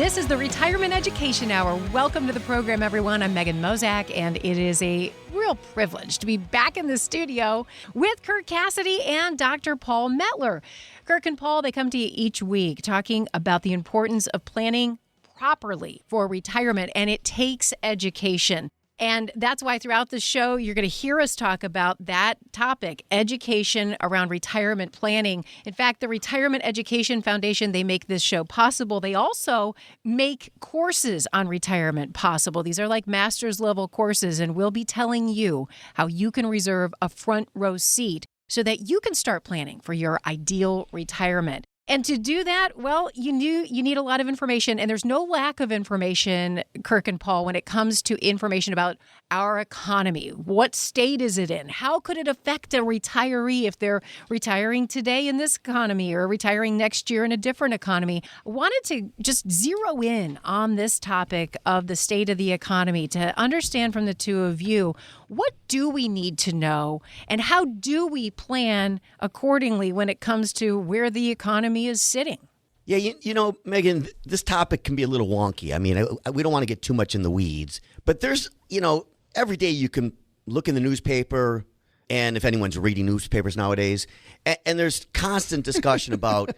This is the Retirement Education Hour. Welcome to the program, everyone. I'm Megan Mozak, and it is a real privilege to be back in the studio with Kirk Cassidy and Dr. Paul Mettler. Kirk and Paul, they come to you each week talking about the importance of planning properly for retirement, and it takes education. And that's why throughout the show, you're going to hear us talk about that topic, education around retirement planning. In fact, the Retirement Education Foundation, they make this show possible. They also make courses on retirement possible. These are like master's level courses, and we'll be telling you how you can reserve a front row seat so that you can start planning for your ideal retirement. And to do that, well, you need a lot of information, and there's no lack of information, Kirk and Paul, when it comes to information about our economy. What state is it in? How could it affect a retiree if they're retiring today in this economy or retiring next year in a different economy? I wanted to just zero in on this topic of the state of the economy to understand from the two of you, what do we need to know and how do we plan accordingly when it comes to where the economy is sitting? Yeah, you know, Megan, this topic can be a little wonky. I mean, we don't want to get too much in the weeds, but there's, every day you can look in the newspaper, and if anyone's reading newspapers nowadays, and there's constant discussion about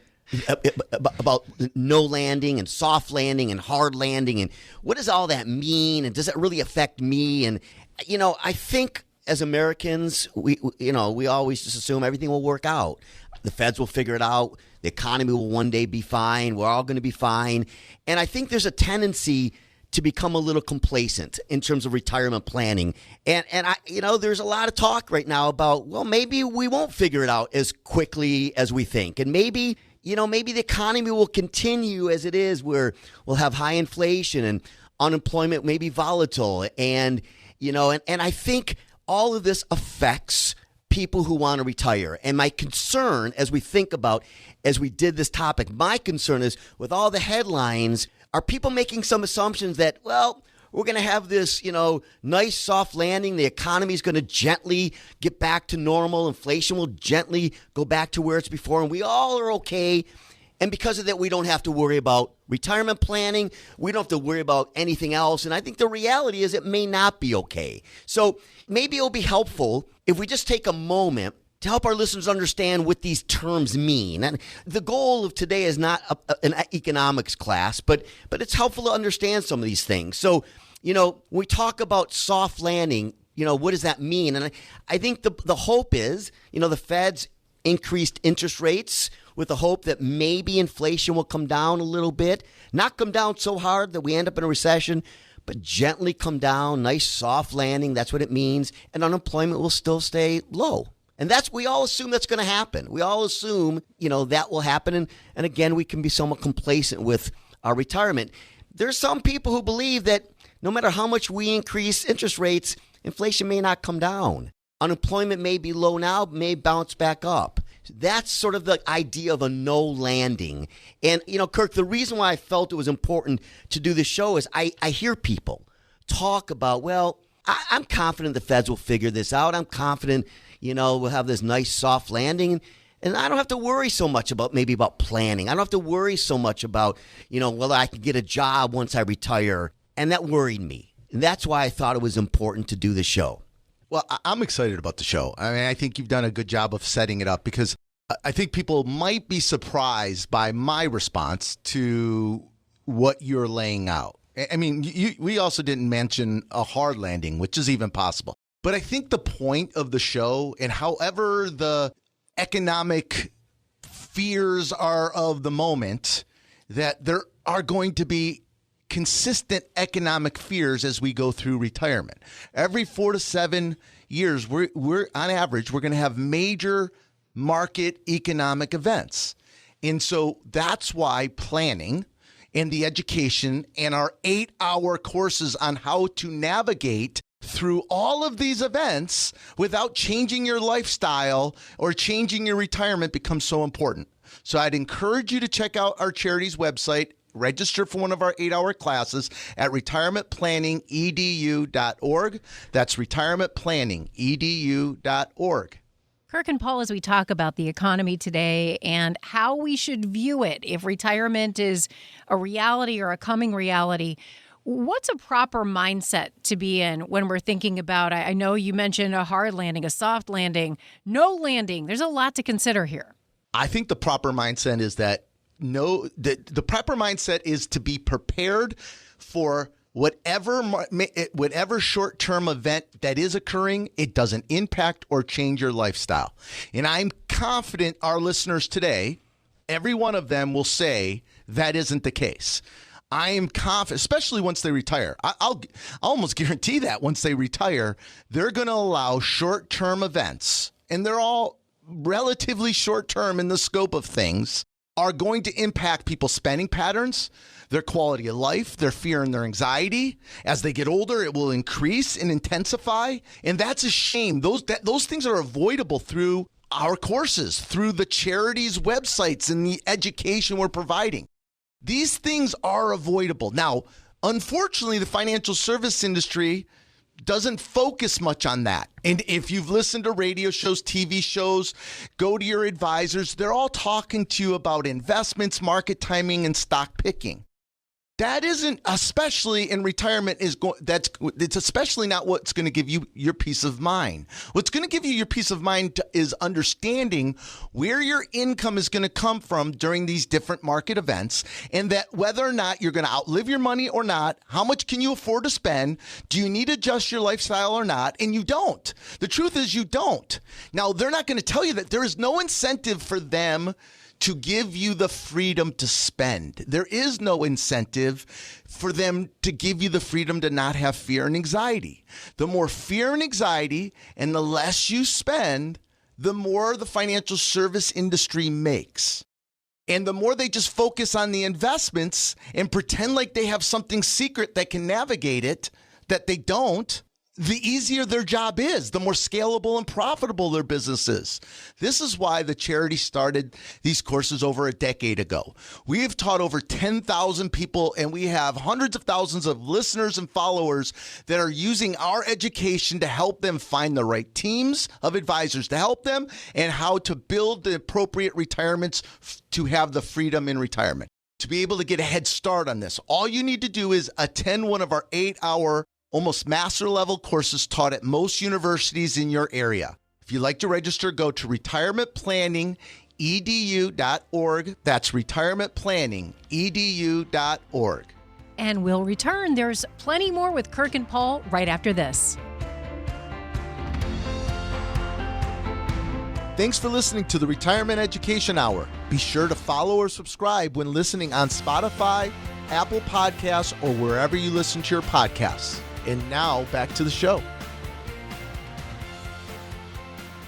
no landing and soft landing and hard landing, and what does all that mean, and does it really affect me? And I think as Americans, we always just assume everything will work out. The feds will figure it out. The economy will one day be fine. We're all going to be fine. And I think there's a tendency to become a little complacent in terms of retirement planning. And there's a lot of talk right now about, well, maybe we won't figure it out as quickly as we think. And maybe the economy will continue as it is, where we'll have high inflation and unemployment may be volatile. And I think all of this affects people who want to retire. And my concern as we did this topic, my concern is with all the headlines, are people making some assumptions that, well, we're going to have this, nice soft landing. The economy is going to gently get back to normal. Inflation will gently go back to where it's before. And we all are okay. And because of that, we don't have to worry about retirement planning. We don't have to worry about anything else. And I think the reality is it may not be okay. So maybe it'll be helpful if we just take a moment to help our listeners understand what these terms mean. And the goal of today is not an economics class, but it's helpful to understand some of these things. So, when we talk about soft landing, what does that mean? And I think the hope is, the Fed's increased interest rates with the hope that maybe inflation will come down a little bit, not come down so hard that we end up in a recession, but gently come down, nice soft landing. That's what it means. And unemployment will still stay low. And we all assume that's going to happen. We all assume, that will happen. And again, we can be somewhat complacent with our retirement. There's some people who believe that no matter how much we increase interest rates, inflation may not come down. Unemployment may be low now, may bounce back up. That's sort of the idea of a no landing. And, Kirk, the reason why I felt it was important to do this show is I hear people talk about, well, I'm confident the feds will figure this out. I'm confident, we'll have this nice soft landing. And I don't have to worry so much about planning. I don't have to worry so much about, whether I can get a job once I retire. And that worried me. And that's why I thought it was important to do the show. Well, I'm excited about the show. I mean, I think you've done a good job of setting it up because I think people might be surprised by my response to what you're laying out. I mean, we also didn't mention a hard landing, which is even possible. But I think the point of the show, and however the economic fears are of the moment, that there are going to be consistent economic fears as we go through retirement. Every 4 to 7 years, we're on average, we're going to have major market economic events. And so that's why planning and the education and our 8-hour courses on how to navigate through all of these events without changing your lifestyle or changing your retirement becomes so important. So I'd encourage you to check out our charity's website, register for one of our 8-hour classes at retirementplanningedu.org. That's retirementplanningedu.org. Kirk and Paul, as we talk about the economy today and how we should view it, if retirement is a reality or a coming reality, what's a proper mindset to be in when we're thinking about, I know you mentioned a hard landing, a soft landing, no landing. There's a lot to consider here. I think the proper mindset is the proper mindset is to be prepared for whatever short-term event that is occurring. It doesn't impact or change your lifestyle. And I'm confident our listeners today, every one of them will say that isn't the case. I am confident, especially once they retire. I'll almost guarantee that once they retire, they're going to allow short-term events, and they're all relatively short-term in the scope of things, are going to impact people's spending patterns, their quality of life, their fear and their anxiety. As they get older, it will increase and intensify, and that's a shame. Those things are avoidable through our courses, through the charities' websites, and the education we're providing. These things are avoidable. Now, unfortunately, the financial service industry doesn't focus much on that. And if you've listened to radio shows, TV shows, go to your advisors, they're all talking to you about investments, market timing, and stock picking. That isn't, especially in retirement, it's especially not what's going to give you your peace of mind. What's going to give you your peace of mind is understanding where your income is going to come from during these different market events, and that whether or not you're going to outlive your money or not, how much can you afford to spend, do you need to adjust your lifestyle or not, and you don't. The truth is you don't. Now, they're not going to tell you that. There is no incentive for them to give you the freedom to spend. There is no incentive for them to give you the freedom to not have fear and anxiety. The more fear and anxiety and the less you spend, the more the financial service industry makes. And the more they just focus on the investments and pretend like they have something secret that can navigate it, that they don't, the easier their job is, the more scalable and profitable their business is. This is why the charity started these courses over a decade ago. We have taught over 10,000 people, and we have hundreds of thousands of listeners and followers that are using our education to help them find the right teams of advisors to help them and how to build the appropriate retirements to have the freedom in retirement. To be able to get a head start on this, all you need to do is attend one of our 8-hour almost master level courses taught at most universities in your area. If you'd like to register, go to retirementplanningedu.org. That's retirementplanningedu.org. And we'll return. There's plenty more with Kirk and Paul right after this. Thanks for listening to the Retirement Education Hour. Be sure to follow or subscribe when listening on Spotify, Apple Podcasts, or wherever you listen to your podcasts. And now, back to the show.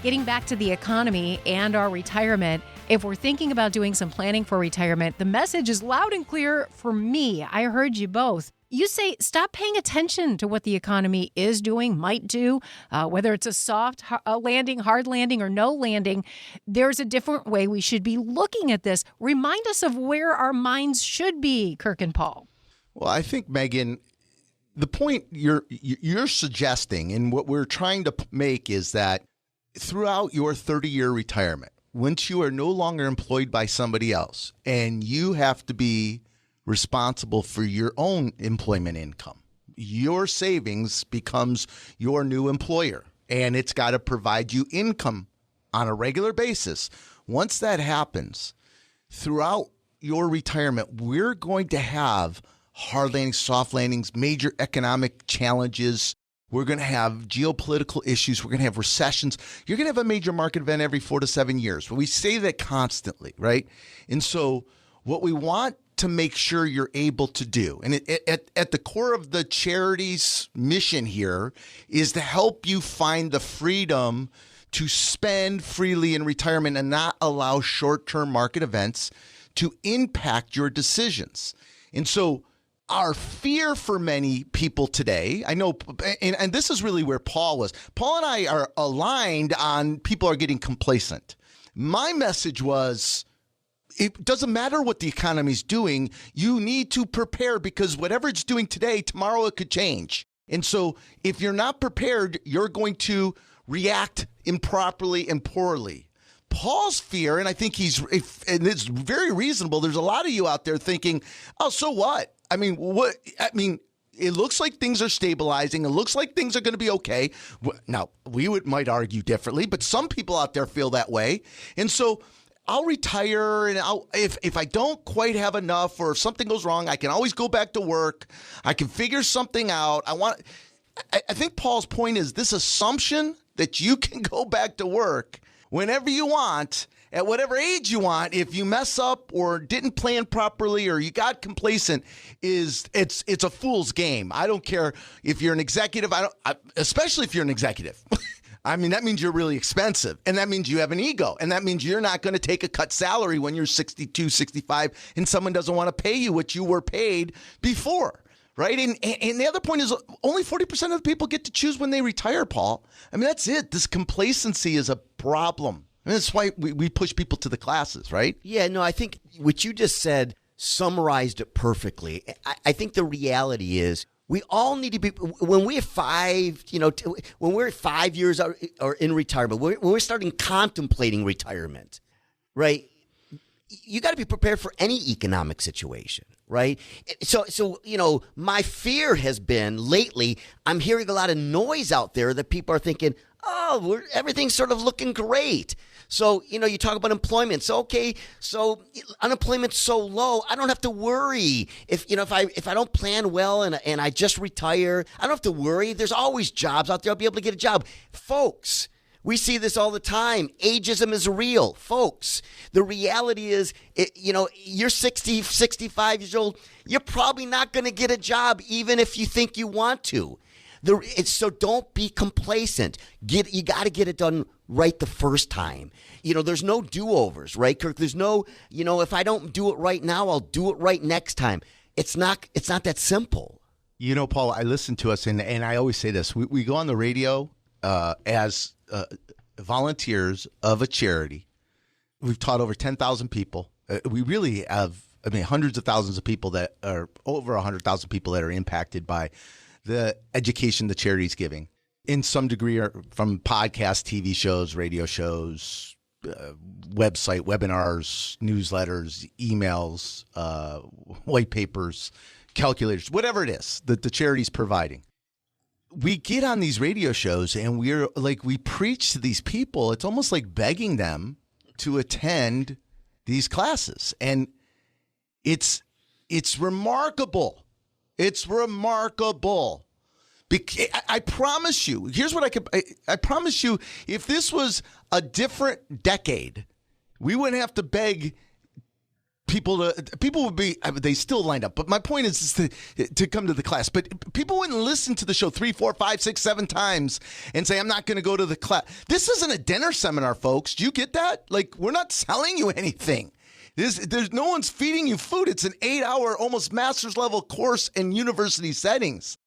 Getting back to the economy and our retirement, if we're thinking about doing some planning for retirement, the message is loud and clear for me. I heard you both. You say stop paying attention to what the economy is doing, might do, whether it's a soft landing, hard landing, or no landing. There's a different way we should be looking at this. Remind us of where our minds should be, Kirk and Paul. Well, I think, Megan, the point you're suggesting and what we're trying to make is that throughout your 30-year retirement, once you are no longer employed by somebody else and you have to be responsible for your own employment income, your savings becomes your new employer, and it's got to provide you income on a regular basis. Once that happens, throughout your retirement, we're going to have hard landings, soft landings, major economic challenges. We're going to have geopolitical issues. We're going to have recessions. You're going to have a major market event every 4 to 7 years. We say that constantly, right? And so what we want to make sure you're able to do, and at the core of the charity's mission here, is to help you find the freedom to spend freely in retirement and not allow short-term market events to impact your decisions. And so our fear for many people today, I know, and this is really where Paul was. Paul and I are aligned on people are getting complacent. My message was, it doesn't matter what the economy's doing. You need to prepare, because whatever it's doing today, tomorrow it could change. And so if you're not prepared, you're going to react improperly and poorly. Paul's fear, and I think and it's very reasonable. There's a lot of you out there thinking, oh, so what? I mean, it looks like things are stabilizing. It looks like things are going to be okay. Now, might argue differently, but some people out there feel that way. And so I'll retire, and if I don't quite have enough, or if something goes wrong, I can always go back to work. I can figure something out. I think Paul's point is this assumption that you can go back to work whenever you want, at whatever age you want, if you mess up or didn't plan properly or you got complacent, it's a fool's game. I don't care if you're an executive, especially if you're an executive. I mean, that means you're really expensive, and that means you have an ego, and that means you're not going to take a cut salary when you're 62, 65, and someone doesn't want to pay you what you were paid before. Right. And the other point is only 40% of the people get to choose when they retire, Paul. I mean, that's it. This complacency is a problem. I mean, that's why we push people to the classes, right? Yeah, no, I think what you just said summarized it perfectly. I think the reality is we all need to be, when we're 5 years or in retirement, when we're starting contemplating retirement, right? You got to be prepared for any economic situation, right? So my fear has been lately, I'm hearing a lot of noise out there that people are thinking, oh, everything's sort of looking great. So, you talk about employment. So, okay, so unemployment's so low, I don't have to worry. If I don't plan well and I just retire, I don't have to worry. There's always jobs out there. I'll be able to get a job. Folks, we see this all the time. Ageism is real. Folks, the reality is, you're 60, 65 years old. You're probably not going to get a job even if you think you want to. So don't be complacent. You got to get it done right the first time. There's no do-overs, right, Kirk? There's no, if I don't do it right now, I'll do it right next time. It's not that simple. Paul, I listen to us, and I always say this. We go on the radio as volunteers of a charity. We've taught over 10,000 people. We really have, hundreds of thousands of people that are over 100,000 people that are impacted by the education the charity's giving in some degree, or from podcasts, TV shows, radio shows, website, webinars, newsletters, emails, white papers, calculators, whatever it is that the charity's providing. We get on these radio shows and we preach to these people. It's almost like begging them to attend these classes. And it's remarkable. It's remarkable. I promise you, here's what I promise you, if this was a different decade, we wouldn't have to beg people would be, they still lined up. But my point is to come to the class. But people wouldn't listen to the show 3, 4, 5, 6, 7 times and say, I'm not going to go to the class. This isn't a dinner seminar, folks. Do you get that? Like, we're not selling you anything. There's no one's feeding you food. It's an 8-hour, almost master's level course in university settings.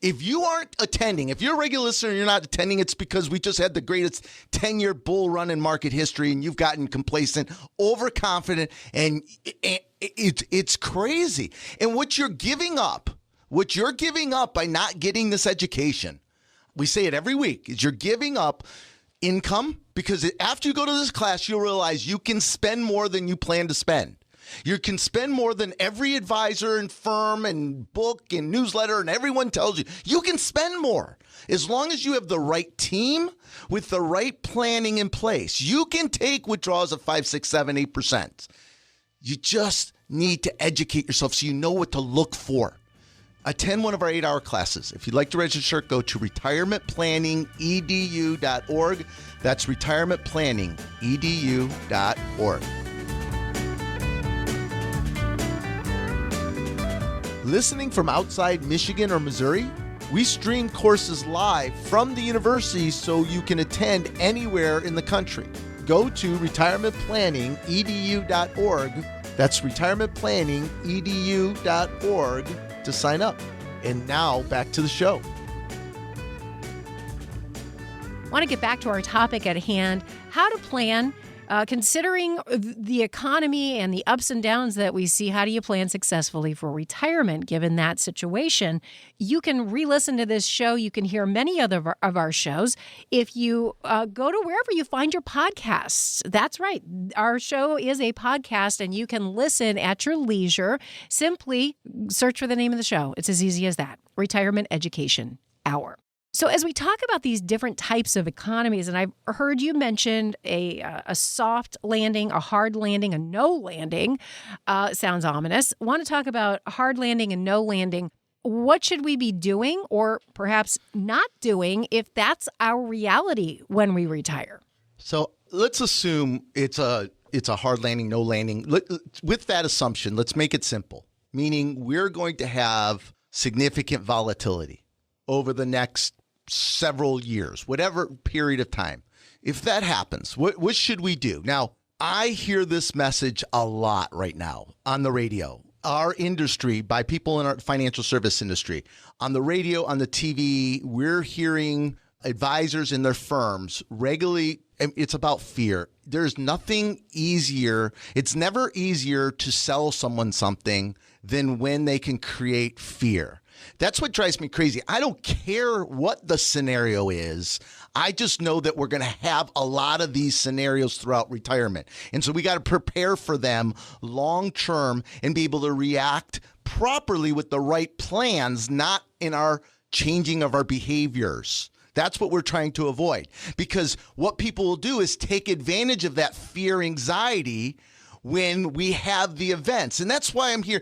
If you aren't attending, if you're a regular listener and you're not attending, it's because we just had the greatest 10-year bull run in market history and you've gotten complacent, overconfident, and it's crazy. And what you're giving up by not getting this education, we say it every week, is you're giving up income, because after you go to this class, you'll realize you can spend more than you plan to spend. You can spend more than every advisor and firm and book and newsletter and everyone tells you. You can spend more as long as you have the right team with the right planning in place. You can take withdrawals of 5, 6, 7, 8%. You just need to educate yourself so you know what to look for. Attend one of our 8-hour classes. If you'd like to register, go to retirementplanningedu.org. That's retirementplanningedu.org. Listening from outside Michigan or Missouri? We stream courses live from the university so you can attend anywhere in the country. Go to retirementplanningedu.org. That's retirementplanningedu.org to sign up. And now back to the show. I want to get back to our topic at hand, how to plan Considering the economy and the ups and downs that we see, how do you plan successfully for retirement given that situation? You can re-listen to this show. You can hear many other of our shows if you go to wherever you find your podcasts. That's right. Our show is a podcast, and you can listen at your leisure. Simply search for the name of the show. It's as easy as that. Retirement Education Hour. So as we talk about these different types of economies, and I've heard you mention a soft landing, a hard landing, a no landing, sounds ominous. I want to talk about a hard landing and no landing. What should we be doing or perhaps not doing if that's our reality when we retire? So let's assume it's a hard landing, no landing. With that assumption, let's make it simple, meaning we're going to have significant volatility over the next several years, whatever period of time. If that happens, what should we do? Now, I hear this message a lot right now on the radio. Our industry, by people in our financial service industry, on the radio, on the TV, we're hearing advisors in their firms regularly. It's about fear. There's nothing easier. It's never easier to sell someone something than when they can create fear. That's what drives me crazy. I don't care what the scenario is. I just know that we're going to have a lot of these scenarios throughout retirement. And so we got to prepare for them long term and be able to react properly with the right plans, not in our changing of our behaviors. That's what we're trying to avoid, because what people will do is take advantage of that fear, anxiety when we have the events. And that's why I'm here.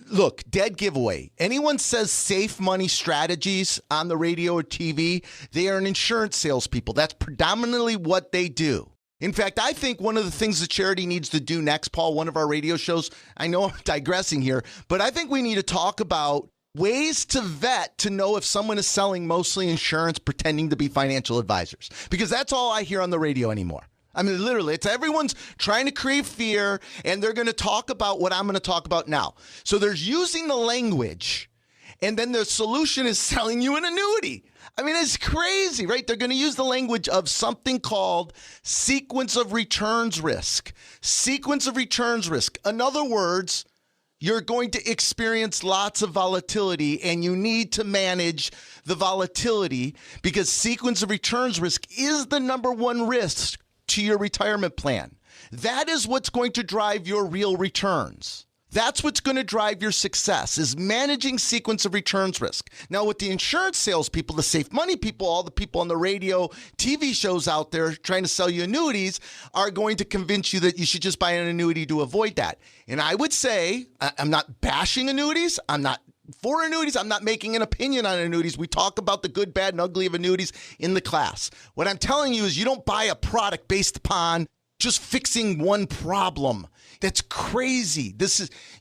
Look, dead giveaway. Anyone says safe money strategies on the radio or TV, they are an insurance salespeople. That's predominantly what they do. In fact, I think one of the things the charity needs to do next, Paul, one of our radio shows, I know I'm digressing here, but I think we need to talk about ways to vet to know if someone is selling mostly insurance pretending to be financial advisors, because that's all I hear on the radio anymore. I mean, literally, it's everyone's trying to create fear, and they're going to talk about what I'm going to talk about now. So there's using the language, and then the solution is selling you an annuity. I mean, it's crazy, right? They're going to use the language of something called sequence of returns risk. Sequence of returns risk. In other words, you're going to experience lots of volatility, and you need to manage the volatility because sequence of returns risk is the number one risk to your retirement plan. That is what's going to drive your real returns. That's what's going to drive your success, is managing sequence of returns risk. Now, with the insurance salespeople, the safe money people, all the people on the radio, TV shows out there trying to sell you annuities are going to convince you that you should just buy an annuity to avoid that. And I would say, I'm not bashing annuities. I'm not for annuities. I'm not making an opinion on annuities. We talk about the good, bad, and ugly of annuities in the class. What I'm telling you is you don't buy a product based upon just fixing one problem. That's crazy.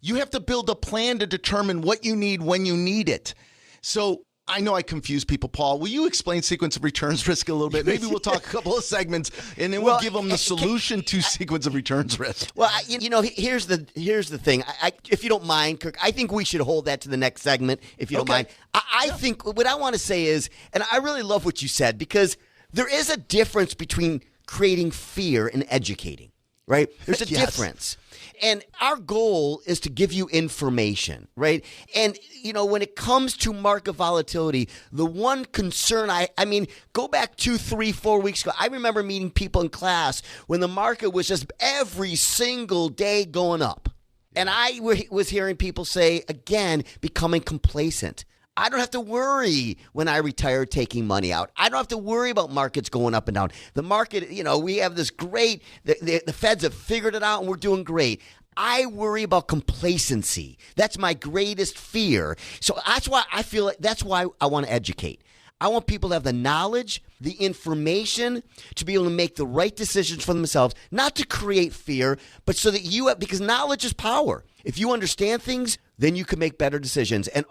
You have to build a plan to determine what you need when you need it. So I know I confuse people, Paul. Will you explain sequence of returns risk a little bit? Maybe we'll talk a couple of segments, and then we'll give them the solution to sequence of returns risk. Well, here's the thing. If you don't mind, Kirk, I think we should hold that to the next segment, if you don't mind. I think what I want to say is, and I really love what you said, because there is a difference between creating fear and educating, right? There's a difference. And our goal is to give you information, right? And, when it comes to market volatility, the one concern I mean, go back 2, 3, 4 weeks ago. I remember meeting people in class when the market was just every single day going up. And I was hearing people say, again, becoming complacent. I don't have to worry when I retire taking money out. I don't have to worry about markets going up and down. The market, we have this great, the Feds have figured it out and we're doing great. I worry about complacency. That's my greatest fear. So that's why I feel like that's why I want to educate. I want people to have the knowledge, the information to be able to make the right decisions for themselves, not to create fear, but so that because knowledge is power. If you understand things, then you can make better decisions. And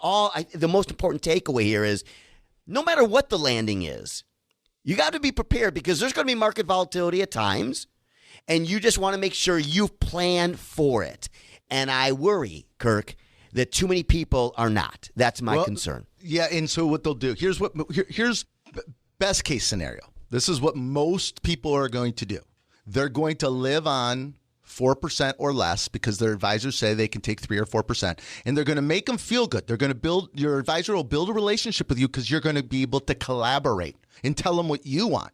the most important takeaway here is, no matter what the landing is, you got to be prepared, because there's going to be market volatility at times, and you just want to make sure you've planned for it. And I worry, Kirk, that too many people are not. That's my concern. Yeah, and so what they'll do, here's best case scenario. This is what most people are going to do. They're going to live on 4% or less because their advisors say they can take 3 or 4%, and they're going to make them feel good. They're going to your advisor will build a relationship with you because you're going to be able to collaborate and tell them what you want.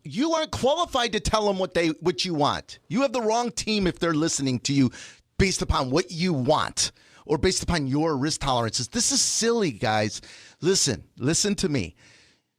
You aren't qualified to tell them what you want. You have the wrong team if they're listening to you based upon what you want or based upon your risk tolerances. This is silly, guys. Listen to me.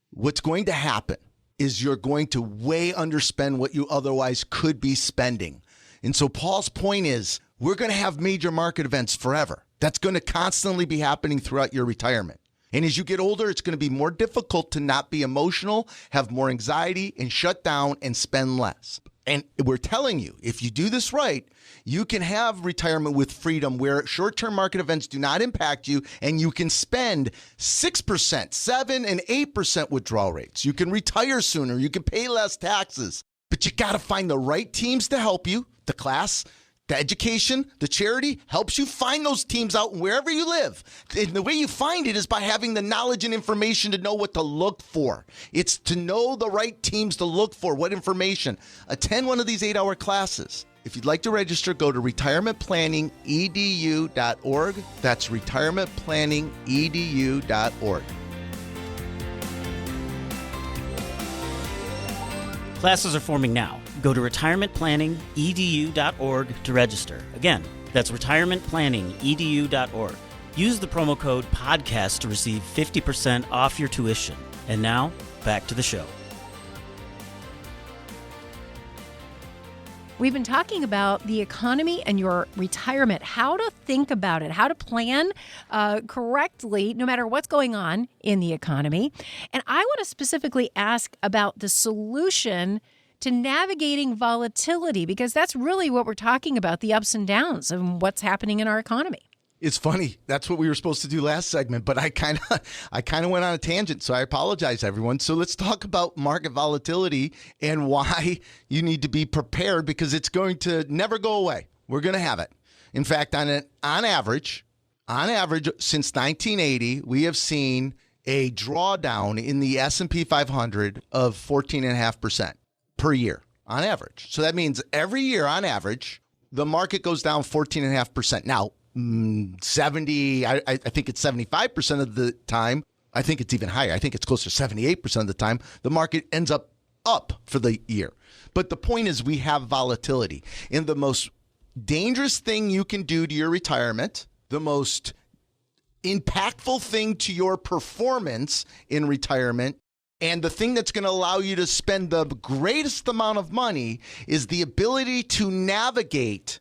What's going to happen is you're going to way underspend what you otherwise could be spending. And so Paul's point is we're going to have major market events forever. That's going to constantly be happening throughout your retirement. And as you get older, it's going to be more difficult to not be emotional, have more anxiety, and shut down and spend less. And we're telling you, if you do this right, you can have retirement with freedom where short-term market events do not impact you, and you can spend 6%, 7%, and 8% withdrawal rates. You can retire sooner. You can pay less taxes. But you got to find the right teams to help you. The class, the education, the charity helps you find those teams out wherever you live. And the way you find it is by having the knowledge and information to know what to look for. It's to know the right teams to look for, what information. Attend one of these 8-hour classes. If you'd like to register, go to retirementplanningedu.org. That's retirementplanningedu.org. Classes are forming now. Go to retirementplanningedu.org to register. Again, that's retirementplanningedu.org. Use the promo code PODCAST to receive 50% off your tuition. And now, back to the show. We've been talking about the economy and your retirement, how to think about it, how to plan correctly, no matter what's going on in the economy. And I want to specifically ask about the solution to navigating volatility, because that's really what we're talking about, the ups and downs of what's happening in our economy. It's funny. That's what we were supposed to do last segment, but I kind of went on a tangent, so I apologize, everyone. So let's talk about market volatility and why you need to be prepared, because it's going to never go away. We're going to have it. In fact, on average, since 1980, we have seen a drawdown in the S&P 500 of 14.5% per year on average. So that means every year on average, the market goes down 14.5%. Now, 70, I think it's 75% of the time. I think it's even higher. I think it's closer to 78% of the time. The market ends up for the year. But the point is we have volatility. And the most dangerous thing you can do to your retirement, the most impactful thing to your performance in retirement, and the thing that's going to allow you to spend the greatest amount of money is the ability to navigate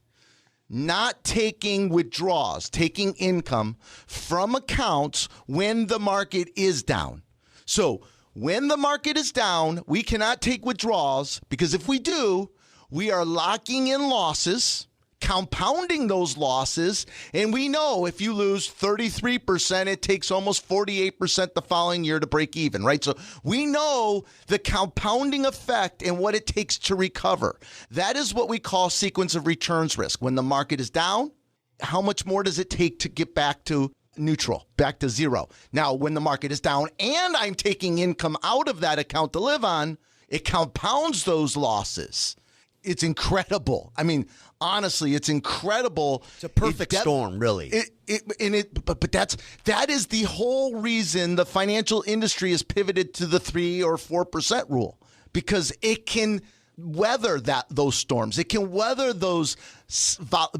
not taking withdrawals, taking income from accounts when the market is down. So when the market is down, we cannot take withdrawals, because if we do, we are locking in losses, compounding those losses, and we know if you lose 33%, it takes almost 48% the following year to break even, right? So we know the compounding effect and what it takes to recover. That is what we call sequence of returns risk. When the market is down, how much more does it take to get back to neutral, back to zero? Now, when the market is down and I'm taking income out of that account to live on, it compounds those losses. It's incredible. I mean, honestly, it's incredible. It's a perfect storm, really. But that is the whole reason the financial industry has pivoted to the 3 or 4% rule, because it can weather those storms. It can weather those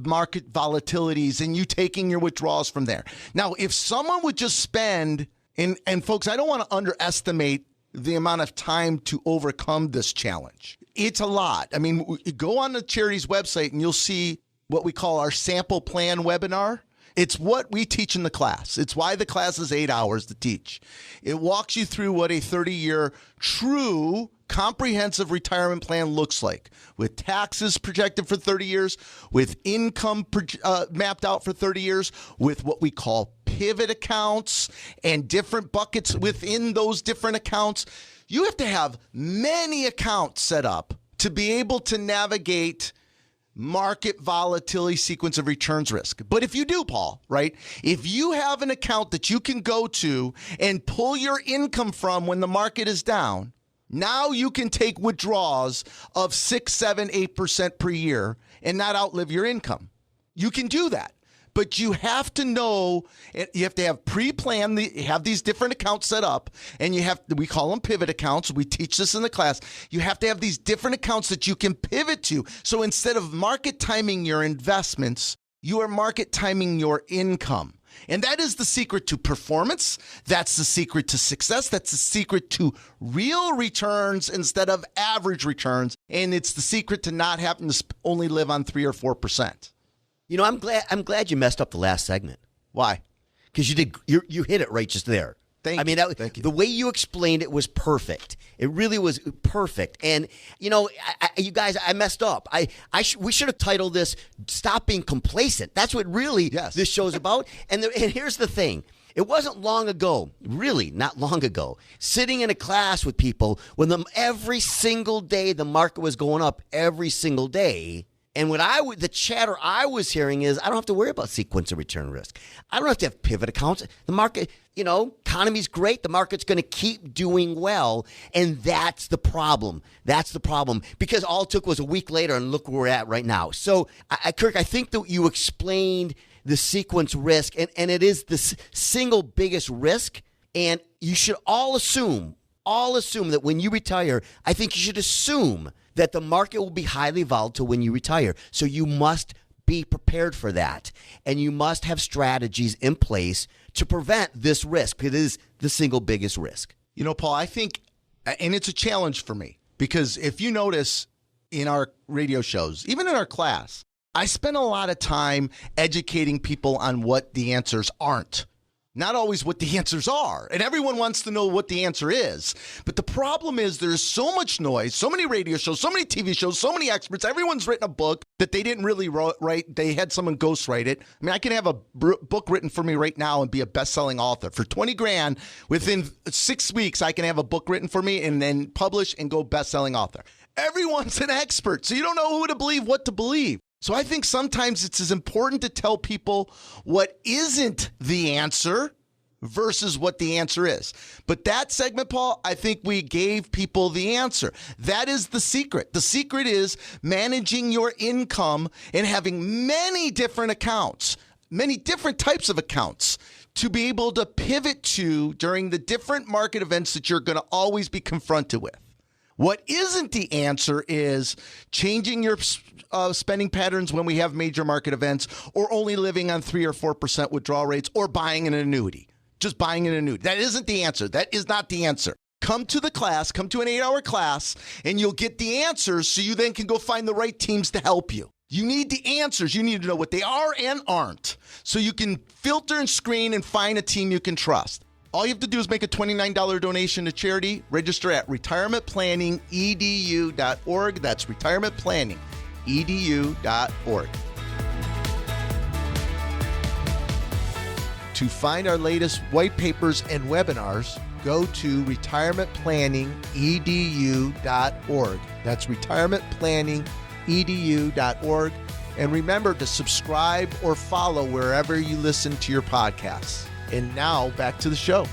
market volatilities and you taking your withdrawals from there. Now, if someone would just spend, and folks, I don't want to underestimate the amount of time to overcome this challenge. It's a lot. I mean, go on the charity's website and you'll see what we call our sample plan webinar. It's what we teach in the class. It's why the class is 8 hours to teach. It walks you through what a 30-year true comprehensive retirement plan looks like, with taxes projected for 30 years, with income mapped out for 30 years, with what we call pivot accounts and different buckets within those different accounts. You have to have many accounts set up to be able to navigate market volatility, sequence of returns risk. But if you do, Paul, right, if you have an account that you can go to and pull your income from when the market is down, Now you can take withdrawals of 6, 7, 8% per year and not outlive your income. You can do that. But you have to know, you have to have pre-planned, have these different accounts set up, and we call them pivot accounts. We teach this in the class. You have to have these different accounts that you can pivot to. So instead of market timing your investments, you are market timing your income. And that is the secret to performance. That's the secret to success. That's the secret to real returns instead of average returns. And it's the secret to not having to only live on 3 or 4%. You know, I'm glad you messed up the last segment. Why? Because you hit it right just there. Thank you. Thank you. The way you explained it was perfect. It really was perfect. And you know, you guys, I messed up. We should have titled this "Stop Being Complacent." That's what really this show's about. And here's the thing. It wasn't long ago, really not long ago, sitting in a class with people when every single day the market was going up every single day. And the chatter I was hearing is, I don't have to worry about sequence of return risk. I don't have to have pivot accounts. The market, economy's great. The market's going to keep doing well. And that's the problem. That's the problem. Because all it took was a week later, and look where we're at right now. So, Kirk, I think that you explained the sequence risk, and it is the single biggest risk. And you should all assume that when you retire, I think you should assume that the market will be highly volatile when you retire. So you must be prepared for that. And you must have strategies in place to prevent this risk. It is the single biggest risk. You know, Paul, I think, and it's a challenge for me, because if you notice in our radio shows, even in our class, I spend a lot of time educating people on what the answers aren't. Not always what the answers are. And everyone wants to know what the answer is. But the problem is there's so much noise, so many radio shows, so many TV shows, so many experts. Everyone's written a book that they didn't really write. They had someone ghostwrite it. I mean, I can have a book written for me right now and be a best-selling author. For 20 grand, within 6 weeks, I can have a book written for me and then publish and go best-selling author. Everyone's an expert, so you don't know who to believe, what to believe. So I think sometimes it's as important to tell people what isn't the answer versus what the answer is. But that segment, Paul, I think we gave people the answer. That is the secret. The secret is managing your income and having many different accounts, many different types of accounts to be able to pivot to during the different market events that you're going to always be confronted with. What isn't the answer is changing your spending patterns when we have major market events, or only living on 3 or 4% withdrawal rates, or buying an annuity. Just buying an annuity. That isn't the answer. That is not the answer. Come to the class, come to an 8-hour class, and you'll get the answers so you then can go find the right teams to help you. You need the answers. You need to know what they are and aren't so you can filter and screen and find a team you can trust. All you have to do is make a $29 donation to charity. Register at retirementplanningedu.org. That's retirementplanningedu.org. To find our latest white papers and webinars, go to retirementplanningedu.org. That's retirementplanningedu.org. And remember to subscribe or follow wherever you listen to your podcasts. And now back to the show.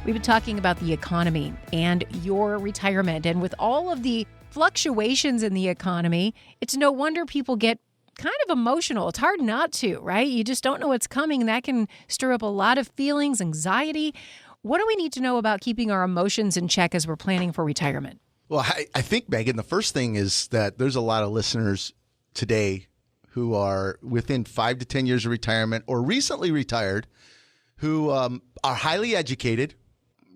We've been talking about the economy and your retirement. And with all of the fluctuations in the economy, it's no wonder people get kind of emotional. It's hard not to, right? You just don't know what's coming, and that can stir up a lot of feelings, anxiety. What do we need to know about keeping our emotions in check as we're planning for retirement? Well, I think, Megan, the first thing is that there's a lot of listeners today who are within 5 to 10 years of retirement or recently retired, who are highly educated,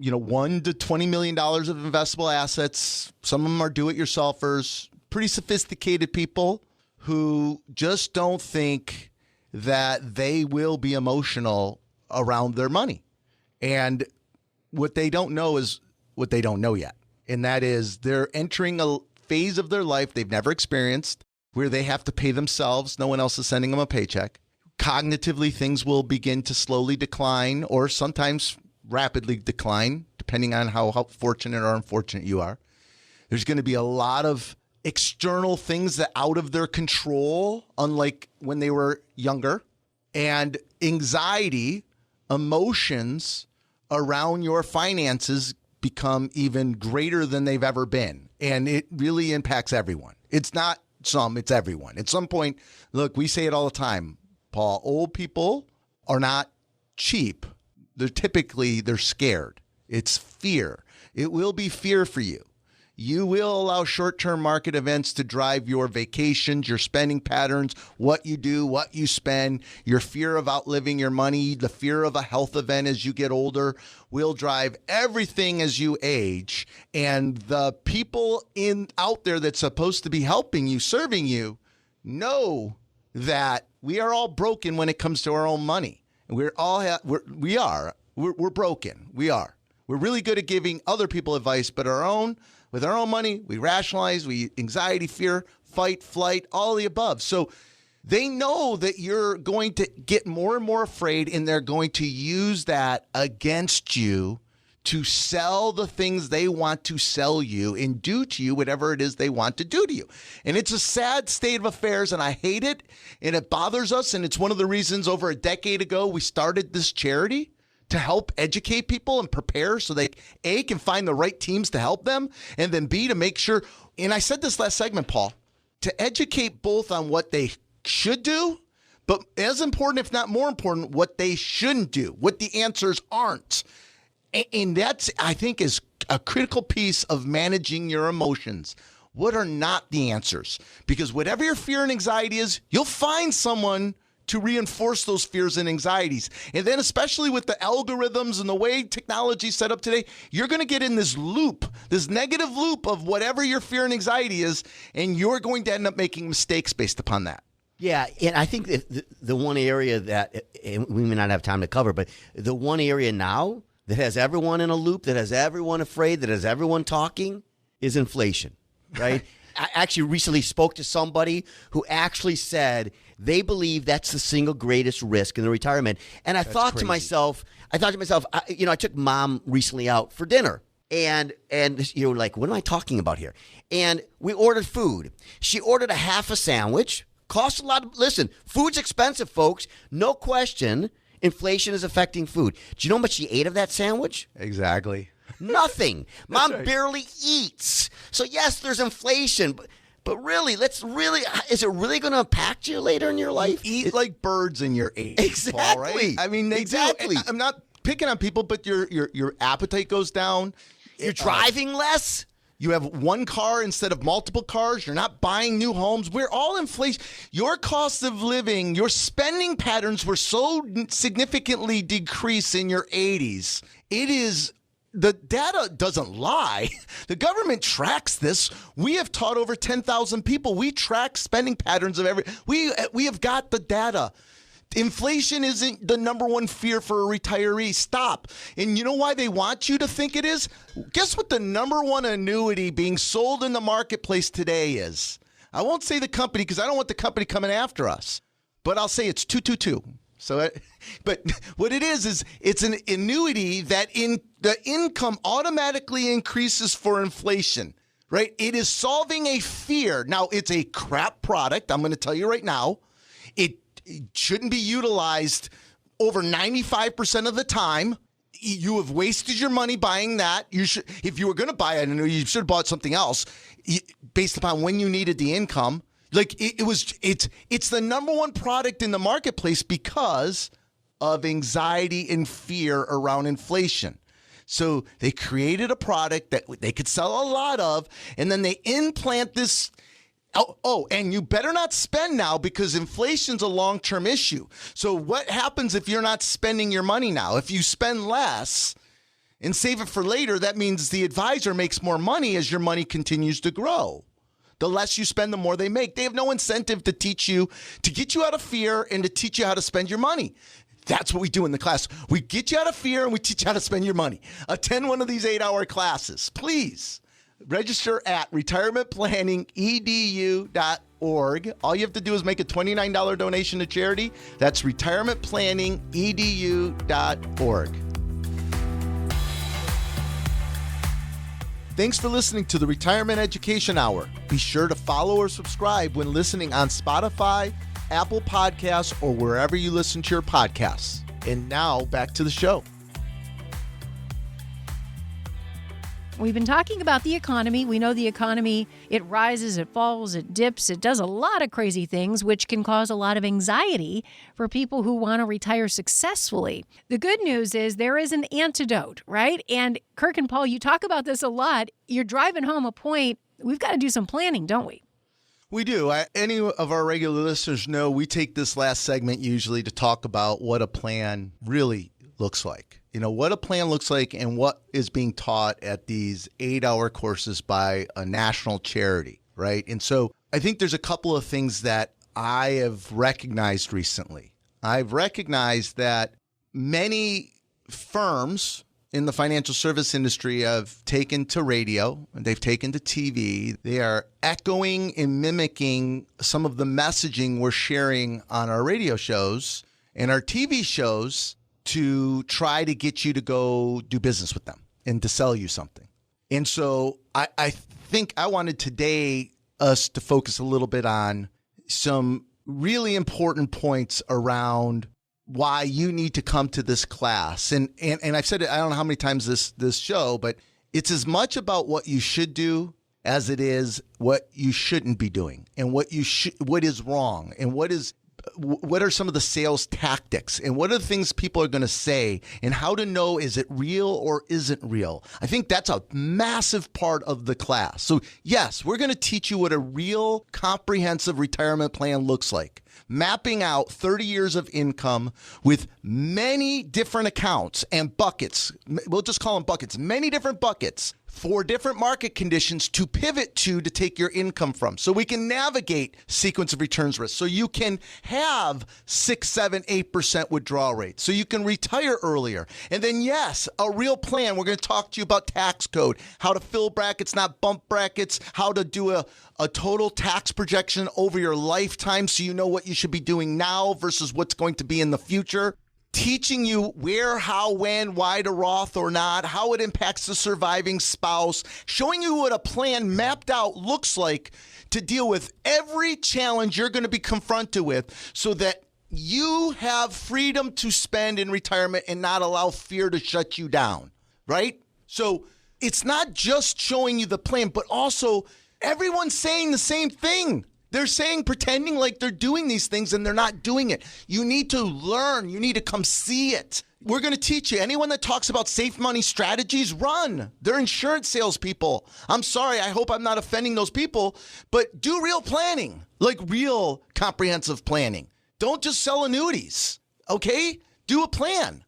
$1 to $20 million of investable assets. Some of them are do-it-yourselfers, pretty sophisticated people who just don't think that they will be emotional around their money. And what they don't know is what they don't know yet. And that is they're entering a phase of their life they've never experienced, where they have to pay themselves. No one else is sending them a paycheck. Cognitively, things will begin to slowly decline or sometimes rapidly decline, depending on how fortunate or unfortunate you are. There's going to be a lot of external things that are out of their control, unlike when they were younger. And anxiety, emotions around your finances become even greater than they've ever been. And it really impacts everyone. It's not some, it's everyone. At some point, look, we say it all the time, Paul, old people are not cheap. They're scared. It's fear. It will be fear for you. You will allow short-term market events to drive your vacations, your spending patterns, what you do, what you spend, your fear of outliving your money, the fear of a health event as you get older will drive everything as you age. And the people out there that's supposed to be helping you, serving you, know that we are all broken when it comes to our own money. We're broken. We are. We're really good at giving other people advice, but with our own money, we rationalize, we anxiety, fear, fight, flight, all the above. So they know that you're going to get more and more afraid, and they're going to use that against you to sell the things they want to sell you and do to you whatever it is they want to do to you. And it's a sad state of affairs, and I hate it, and it bothers us, and it's one of the reasons over a decade ago we started this charity to help educate people and prepare so they, A, can find the right teams to help them, and then B, to make sure, and I said this last segment, Paul, to educate both on what they should do, but as important, if not more important, what they shouldn't do, what the answers aren't. And that's, I think, is a critical piece of managing your emotions. What are not the answers? Because whatever your fear and anxiety is, you'll find someone to reinforce those fears and anxieties. And then especially with the algorithms and the way technology is set up today, you're going to get in this loop, this negative loop of whatever your fear and anxiety is, and you're going to end up making mistakes based upon that. Yeah, and I think that the one area that, and we may not have time to cover, but the one area now that has everyone in a loop, that has everyone afraid, that has everyone talking, is inflation, right? I actually recently spoke to somebody who actually said they believe that's the single greatest risk in the retirement. And I thought to myself, I took Mom recently out for dinner. And like, what am I talking about here? And we ordered food. She ordered a half a sandwich. Costs a lot. Listen, food's expensive, folks. No question. Inflation is affecting food. Do you know how much she ate of that sandwich? Exactly. Nothing. Mom barely eats. So yes, there's inflation, but really, is it really going to impact you later in your life? You eat like birds in your age. Exactly. Paul, right? I mean, exactly. I'm not picking on people, but your appetite goes down. You're driving less. You have one car instead of multiple cars. You're not buying new homes. We're all inflation. Your cost of living, your spending patterns were so significantly decreased in your 80s. The data doesn't lie. The government tracks this. We have taught over 10,000 people. We track spending patterns of we have got the data. Inflation isn't the number one fear for a retiree. Stop. And you know why they want you to think it is? Guess what the number one annuity being sold in the marketplace today is? I won't say the company because I don't want the company coming after us, but I'll say it's 222. But what it is it's an annuity that the income automatically increases for inflation, right? It is solving a fear. Now, it's a crap product. I'm going to tell you right now. It shouldn't be utilized over 95% of the time. You have wasted your money buying that. If you were going to buy it, you should have bought something else based upon when you needed the income. Like it's the number one product in the marketplace because of anxiety and fear around inflation. So they created a product that they could sell a lot of, and then they implant this. Oh, and you better not spend now because inflation's a long-term issue. So what happens if you're not spending your money now? If you spend less and save it for later, that means the advisor makes more money as your money continues to grow. The less you spend, the more they make. They have no incentive to teach you, to get you out of fear and to teach you how to spend your money. That's what we do in the class. We get you out of fear and we teach you how to spend your money. Attend one of these 8-hour classes, please. Register at retirementplanningedu.org. All you have to do is make a $29 donation to charity. That's retirementplanningedu.org. Thanks for listening to the Retirement Education Hour. Be sure to follow or subscribe when listening on Spotify, Apple Podcasts, or wherever you listen to your podcasts. And now back to the show. We've been talking about the economy. We know the economy, it rises, it falls, it dips, it does a lot of crazy things, which can cause a lot of anxiety for people who want to retire successfully. The good news is there is an antidote, right? And Kirk and Paul, you talk about this a lot. You're driving home a point. We've got to do some planning, don't we? We do. Any of our regular listeners know we take this last segment usually to talk about what a plan really looks like. You know, what a plan looks like and what is being taught at these 8-hour courses by a national charity, right? And so I think there's a couple of things that I have recognized recently. I've recognized that many firms in the financial service industry have taken to radio, they've taken to TV. They are echoing and mimicking some of the messaging we're sharing on our radio shows and our TV shows to try to get you to go do business with them and to sell you something. And so I think I wanted today us to focus a little bit on some really important points around why you need to come to this class. And I've said it, I don't know how many times this show, but it's as much about what you should do as it is what you shouldn't be doing and what is wrong and what are some of the sales tactics and what are the things people are going to say and how to know, is it real or isn't real? I think that's a massive part of the class. So yes, we're going to teach you what a real comprehensive retirement plan looks like. Mapping out 30 years of income with many different accounts and buckets. We'll just call them buckets, many different buckets for different market conditions to pivot to take your income from. So we can navigate sequence of returns risk. So you can have 6, 7, 8% withdrawal rates. So you can retire earlier. And then yes, a real plan. We're going to talk to you about tax code, how to fill brackets, not bump brackets, how to do a total tax projection over your lifetime so you know what you should be doing now versus what's going to be in the future. Teaching you where, how, when, why to Roth or not, how it impacts the surviving spouse, showing you what a plan mapped out looks like to deal with every challenge you're going to be confronted with so that you have freedom to spend in retirement and not allow fear to shut you down, right? So it's not just showing you the plan, but also everyone's saying the same thing. They're saying, pretending like they're doing these things and they're not doing it. You need to learn. You need to come see it. We're going to teach you. Anyone that talks about safe money strategies, run. They're insurance salespeople. I'm sorry. I hope I'm not offending those people, but do real planning, like real comprehensive planning. Don't just sell annuities, okay? Do a plan.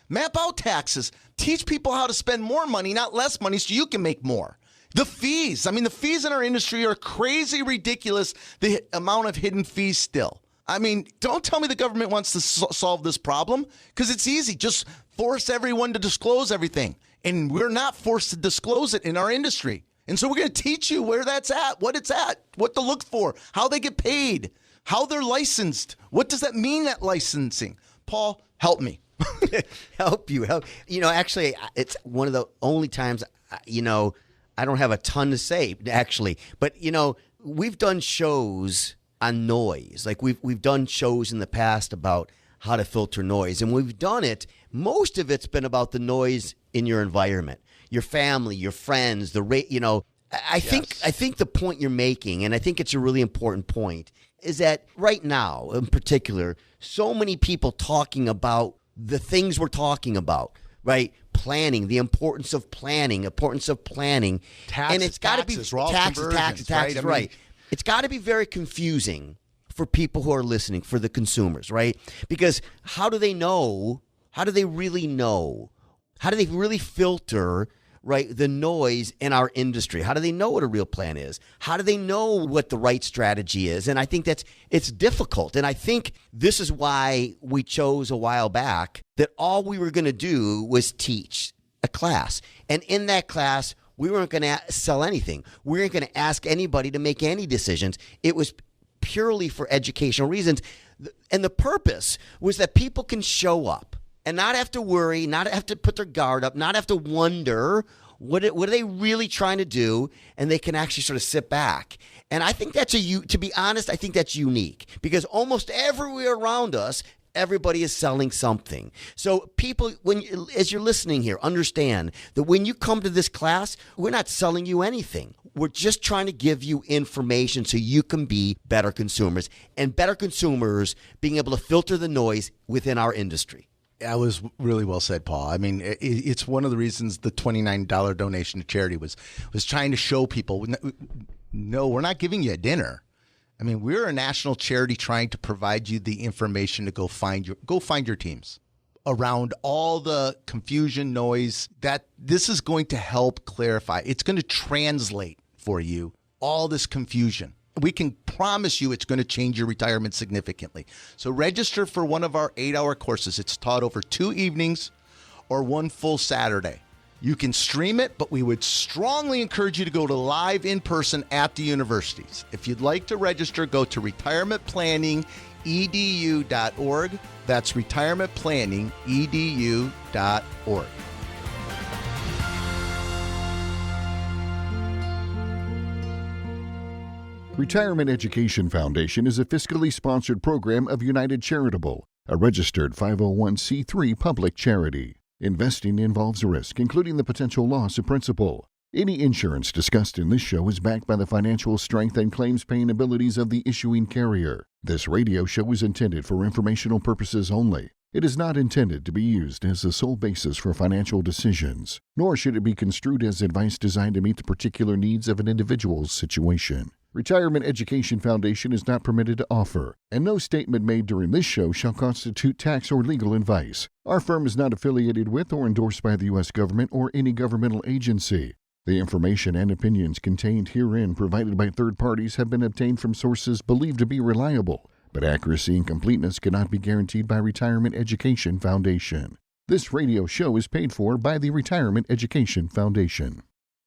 Map out taxes. Teach people how to spend more money, not less money, so you can make more. The fees. The fees in our industry are crazy ridiculous, the amount of hidden fees still. Don't tell me the government wants to solve this problem because it's easy. Just force everyone to disclose everything. And we're not forced to disclose it in our industry. And so we're going to teach you where that's at, what it's at, what to look for, how they get paid, how they're licensed. What does that mean, that licensing? Paul, help me. Help. Actually, it's one of the only times, I don't have a ton to say, actually. But, we've done shows on noise. Like we've done shows in the past about how to filter noise. And we've done it. Most of it's been about the noise in your environment, your family, your friends, I think the point you're making, and I think it's a really important point, is that right now, in particular, so many people talking about the things we're talking about, right? Planning, the importance of planning. And it's got to be taxes, right? It's got to be very confusing for people who are listening, for the consumers, right? Because how do they know? How do they really know? How do they really filter, right, the noise in our industry? How do they know what a real plan is? How do they know what the right strategy is? And I think it's difficult. And I think this is why we chose a while back that all we were going to do was teach a class. And in that class, we weren't going to sell anything. We weren't going to ask anybody to make any decisions. It was purely for educational reasons. And the purpose was that people can show up and not have to worry, not have to put their guard up, not have to wonder what are they really trying to do, and they can actually sort of sit back. And I think to be honest, I think that's unique because almost everywhere around us, Everybody is selling something. So people, as you're listening here, understand that when you come to this class, we're not selling you anything. We're just trying to give you information so you can be better consumers, and better consumers being able to filter the noise within our industry. That was really well said, Paul. I mean, it's one of the reasons the $29 donation to charity was trying to show people, no, we're not giving you a dinner. I mean, we're a national charity trying to provide you the information to go find your teams around all the confusion, noise. That this is going to help clarify. It's going to translate for you all this confusion. We can promise you it's going to change your retirement significantly. So register for one of our 8-hour courses. It's taught over 2 evenings or 1 full Saturday. You can stream it, but we would strongly encourage you to go to live in person at the universities. If you'd like to register, go to retirementplanningedu.org. That's retirementplanningedu.org. Retirement Education Foundation is a fiscally sponsored program of United Charitable, a registered 501c3 public charity. Investing involves risk, including the potential loss of principal. Any insurance discussed in this show is backed by the financial strength and claims-paying abilities of the issuing carrier. This radio show is intended for informational purposes only. It is not intended to be used as the sole basis for financial decisions, nor should it be construed as advice designed to meet the particular needs of an individual's situation. Retirement Education Foundation is not permitted to offer, and no statement made during this show shall constitute tax or legal advice. Our firm is not affiliated with or endorsed by the U.S. government or any governmental agency. The information and opinions contained herein provided by third parties have been obtained from sources believed to be reliable, but accuracy and completeness cannot be guaranteed by Retirement Education Foundation. This radio show is paid for by the Retirement Education Foundation.